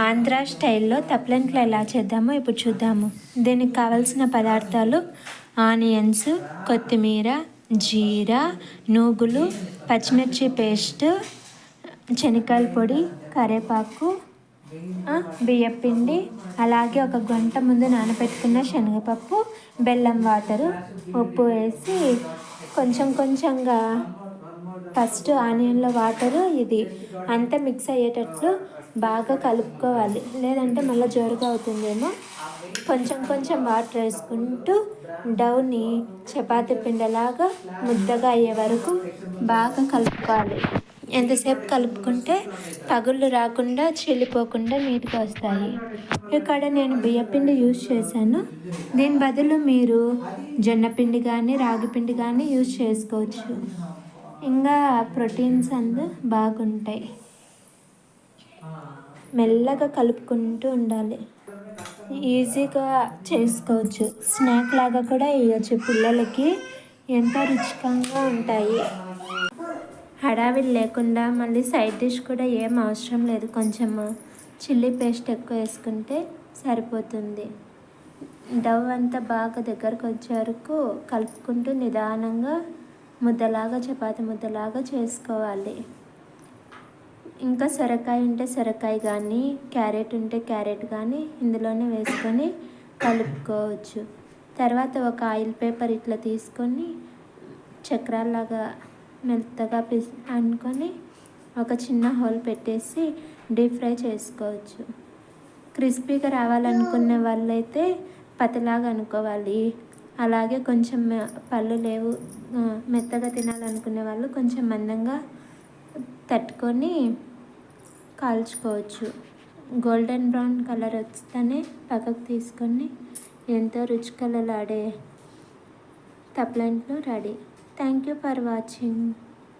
ఆంధ్ర స్టైల్లో తప్లెంట్లు ఎలా చేద్దామో ఇప్పుడు చూద్దాము. దీనికి కావలసిన పదార్థాలు ఆనియన్స్, కొత్తిమీర, జీరా, నూగులు, పచ్చిమిర్చి పేస్ట్, శనగకాయల పొడి, కరివేపాకు, బియ్యపిండి, అలాగే ఒక గంట ముందు నానబెట్టుకున్న శనగపప్పు, బెల్లం, వాటరు, ఉప్పు వేసి కొంచెం కొంచెంగా ఫస్ట్ ఆనియన్లో వాటరు ఇది అంతా మిక్స్ అయ్యేటట్లు బాగా కలుపుకోవాలి, లేదంటే మళ్ళీ జోరుగా అవుతుందేమో. కొంచెం కొంచెం వాటర్ వేసుకుంటూ డౌని చపాతీ పిండిలాగా ముద్దగా అయ్యే వరకు బాగా కలుపుకోవాలి. ఎంతసేపు కలుపుకుంటే పగుళ్ళు రాకుండా చీలిపోకుండా నీట్గా వస్తాయి. ఇక్కడ నేను బియ్యపిండి యూజ్ చేశాను. దీని బదులు మీరు జొన్నపిండి కానీ రాగి పిండి కానీ యూజ్ చేసుకోవచ్చు. ఇంకా ప్రోటీన్స్ బాగుంటాయి. మెల్లగా కలుపుకుంటూ ఉండాలి. ఈజీగా చేసుకోవచ్చు. స్నాక్ లాగా కూడా వేయచ్చు. పిల్లలకి ఎంతో రుచికరంగా ఉంటాయి. హడావిడి లేకుండా మళ్ళీ సైడ్ డిష్ కూడా ఏం అవసరం లేదు. కొంచెం చిల్లీ పేస్ట్ ఎక్కువ వేసుకుంటే సరిపోతుంది. డవ్ అంతా బాగా దగ్గరకు వచ్చే వరకు కలుపుకుంటూ నిదానంగా ముద్దలాగా చపాతి ముద్దలాగా చేసుకోవాలి. ఇంకా సొరకాయ ఉంటే సొరకాయ కానీ, క్యారెట్ ఉంటే క్యారెట్ కానీ ఇందులోనే వేసుకొని కలుపుకోవచ్చు. తర్వాత ఒక ఆయిల్ పేపర్ ఇట్లా తీసుకొని చక్రాల్లాగా మెత్తగా అనుకొని ఒక చిన్న హోల్ పెట్టేసి డీప్ ఫ్రై చేసుకోవచ్చు. క్రిస్పీగా రావాలనుకునే వాళ్ళైతే పతలాగా అనుకోవాలి. అలాగే కొంచెం పళ్ళు లేవు మెత్తగా తినాలనుకునే వాళ్ళు కొంచెం మందంగా తట్టుకొని కాల్చుకోవచ్చు. గోల్డెన్ బ్రౌన్ కలర్ వస్తేనే పక్కకు తీసుకొని ఎంతో రుచికరలాడే తప్లెంట్లు ready. Thank you for watching.